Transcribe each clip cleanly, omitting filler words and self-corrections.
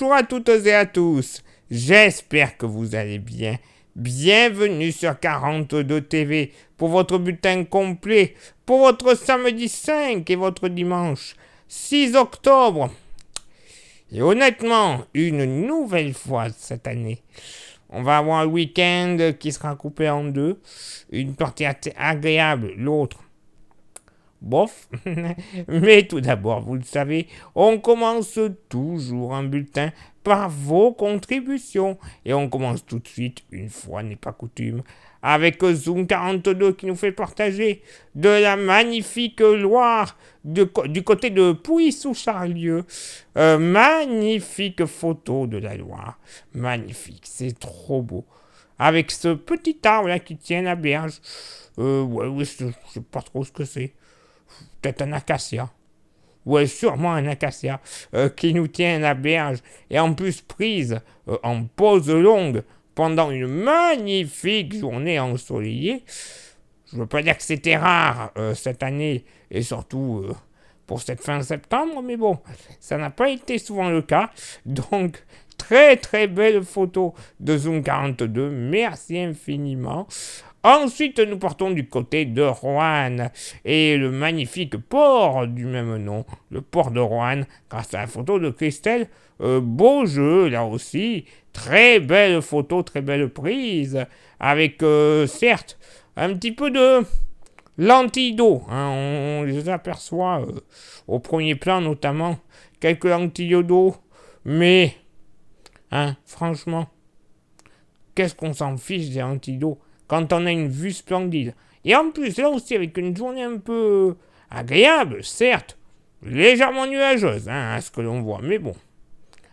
Bonjour à toutes et à tous, j'espère que vous allez bien. Bienvenue sur 42 TV pour votre bulletin complet pour votre samedi 5 et votre dimanche 6 octobre. Et honnêtement, une nouvelle fois cette année, on va avoir un week-end qui sera coupé en deux, une partie agréable, l'autre bof. Mais tout d'abord, vous le savez, on commence toujours un bulletin par vos contributions. Et on commence tout de suite, une fois n'est pas coutume, avec Zoom 42 qui nous fait partager de la magnifique Loire du côté de Pouilly-sous-Charlieu. Magnifique photo de la Loire. Magnifique, c'est trop beau. Avec ce petit arbre là qui tient la berge. Ouais, je sais pas trop ce que c'est. Peut-être un acacia. Ouais, sûrement un acacia qui nous tient à la berge et en plus prise en pause longue pendant une magnifique journée ensoleillée. Je ne veux pas dire que c'était rare cette année et surtout pour cette fin septembre, mais bon, ça n'a pas été souvent le cas. Donc, très très belle photo de Zoom 42. Merci infiniment. Ensuite, nous partons du côté de Roanne et le magnifique port du même nom, le port de Roanne, grâce à la photo de Christelle. Beau jeu, là aussi. Très belle photo, très belle prise, avec certes un petit peu de lentilles d'eau. Hein, on les aperçoit au premier plan, notamment quelques lentilles d'eau, mais hein, franchement, qu'est-ce qu'on s'en fiche des lentilles d'eau quand on a une vue splendide. Et en plus, là aussi, avec une journée un peu agréable, certes, légèrement nuageuse, hein, à ce que l'on voit, mais bon,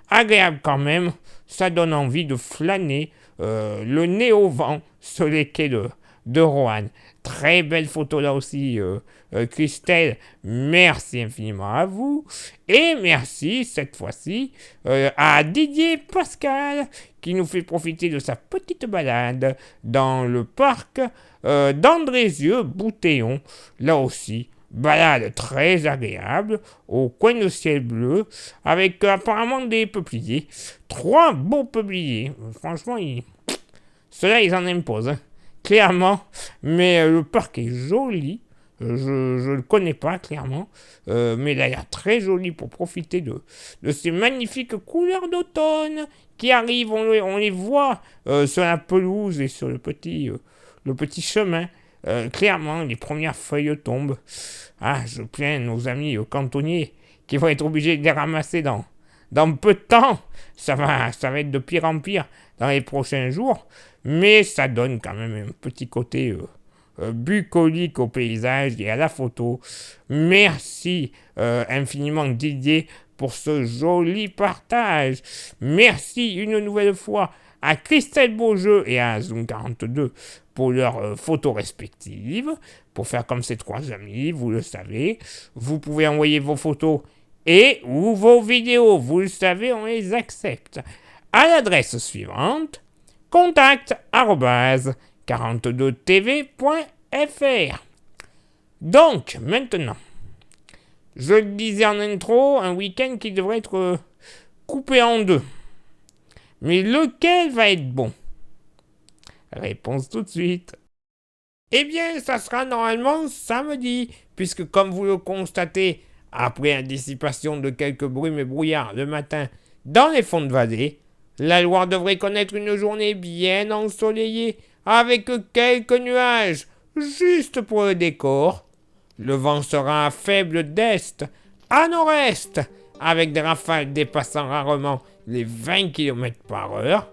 agréable quand même, ça donne envie de flâner le nez au vent sur les quais de Roanne. Très belle photo là aussi, Christelle. Merci infiniment à vous. Et merci cette fois-ci à Didier Pascal qui nous fait profiter de sa petite balade dans le parc d'Andrézieux-Boutéon. Là aussi, balade très agréable au coin de ciel bleu avec apparemment des peupliers. 3 beaux peupliers. Franchement, ceux-là, ils en imposent. Hein. Clairement, mais le parc est joli. Je ne le connais pas clairement, mais il a l'air très joli pour profiter de ces magnifiques couleurs d'automne qui arrivent. On les voit sur la pelouse et sur le petit chemin. Clairement, les premières feuilles tombent. Ah, je plains nos amis cantonniers qui vont être obligés de les ramasser dans peu de temps. Ça va être de pire en pire dans les prochains jours, mais ça donne quand même un petit côté bucolique au paysage et à la photo. Merci infiniment Didier pour ce joli partage. Merci une nouvelle fois à Christelle Beaujeu et à Zoom 42 pour leurs photos respectives. Pour faire comme ces 3 amis, vous le savez, vous pouvez envoyer vos photos et ou vos vidéos, vous le savez, on les accepte. À l'adresse suivante, contact@42tv.fr. Donc, maintenant, je le disais en intro, un week-end qui devrait être coupé en deux. Mais lequel va être bon? Réponse tout de suite. Eh bien, ça sera normalement samedi, puisque comme vous le constatez, après la dissipation de quelques brumes et brouillards le matin dans les fonds de vallée, la Loire devrait connaître une journée bien ensoleillée, avec quelques nuages, juste pour le décor. Le vent sera faible d'est à nord-est, avec des rafales dépassant rarement les 20 km/h.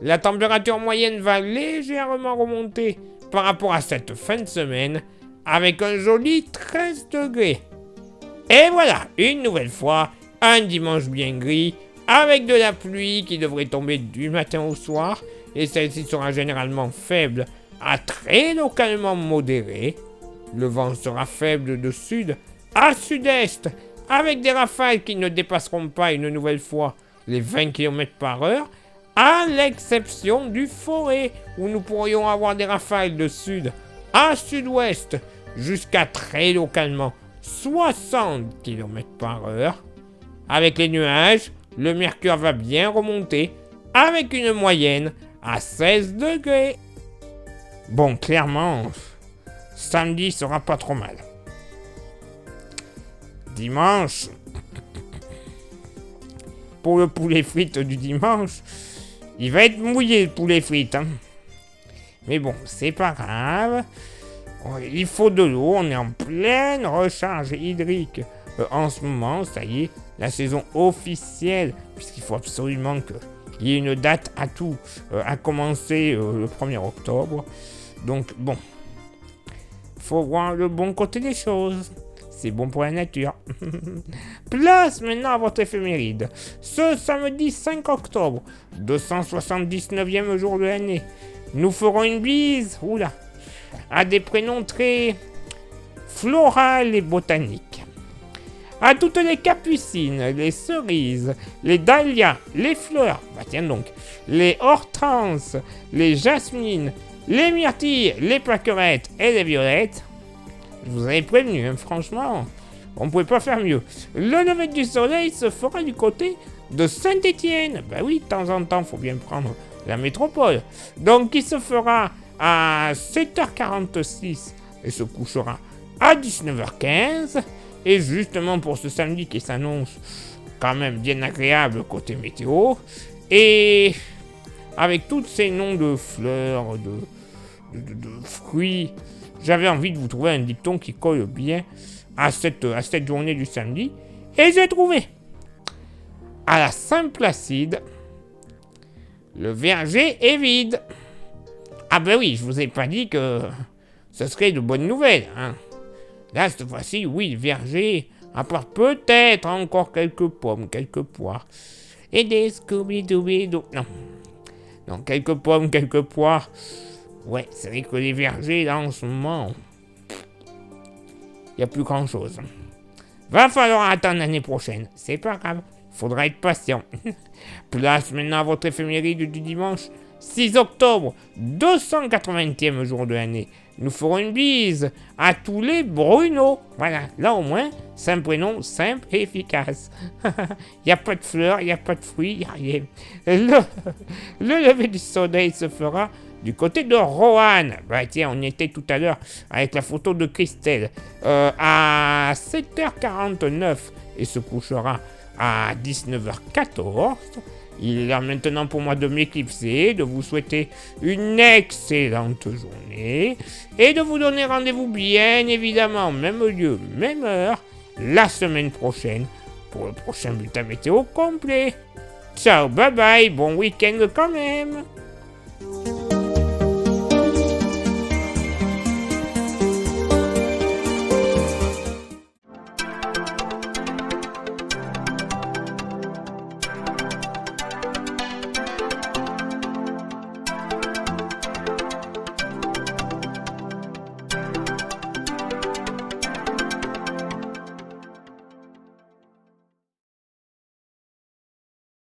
La température moyenne va légèrement remonter par rapport à cette fin de semaine, avec un joli 13 degrés. Et voilà, une nouvelle fois, un dimanche bien gris, avec de la pluie qui devrait tomber du matin au soir, et celle-ci sera généralement faible à très localement modérée. Le vent sera faible de sud à sud-est, avec des rafales qui ne dépasseront pas une nouvelle fois les 20 km/h, à l'exception du Forêt, où nous pourrions avoir des rafales de sud à sud-ouest, jusqu'à très localement 60 km/h. Avec les nuages, le mercure va bien remonter avec une moyenne à 16 degrés. Bon, clairement, samedi sera pas trop mal. Dimanche, pour le poulet frites du dimanche, il va être mouillé le poulet frites. Hein. Mais bon, c'est pas grave. Il faut de l'eau, on est en pleine recharge hydrique en ce moment, ça y est, la saison officielle, puisqu'il faut absolument qu'il y ait une date à tout, à commencer le 1er octobre. Donc bon, faut voir le bon côté des choses. C'est bon pour la nature. Place maintenant à votre éphéméride. Ce samedi 5 octobre, 279e jour de l'année, nous ferons une bise, à des prénoms très floraux et botaniques. À toutes les capucines, les cerises, les dahlias, les fleurs, les hortenses, les jasmines, les myrtilles, les plaquerettes et les violettes. Je vous avais prévenu, hein, franchement, on ne pouvait pas faire mieux. Le lever du soleil se fera du côté de Saint-Étienne. Ben oui, de temps en temps, il faut bien prendre la métropole. Donc, il se fera à 7h46 et se couchera à 19h15. Et justement pour ce samedi qui s'annonce quand même bien agréable côté météo, et avec tous ces noms de fleurs, de fruits, j'avais envie de vous trouver un dicton qui colle bien à cette journée du samedi, et j'ai trouvé. À la Saint-Placide, le verger est vide. Ah ben oui, je vous ai pas dit que ce serait de bonnes nouvelles, hein. Là, cette fois-ci, oui, le verger apporte peut-être encore quelques pommes, quelques poires. Et des Scooby-Dooby-Doo. Non, quelques pommes, quelques poires. Ouais, c'est vrai que les vergers, là, en ce moment, il n'y a plus grand-chose. Va falloir attendre l'année prochaine. C'est pas grave, faudra être patient. Place maintenant à votre éphéméride du dimanche 6 octobre, 280e jour de l'année. Nous ferons une bise à tous les Bruno. Voilà, là au moins, c'est un prénom simple et efficace. Il n'y a pas de fleurs, il n'y a pas de fruits, il n'y a rien. Le lever du soleil se fera du côté de Roanne. Bah tiens, on y était tout à l'heure avec la photo de Christelle. À 7h49 et se couchera à 19h14. Il est l'heure maintenant pour moi de m'éclipser, de vous souhaiter une excellente journée et de vous donner rendez-vous bien évidemment, même lieu, même heure, la semaine prochaine pour le prochain bulletin météo complet. Ciao, bye bye, bon week-end quand même.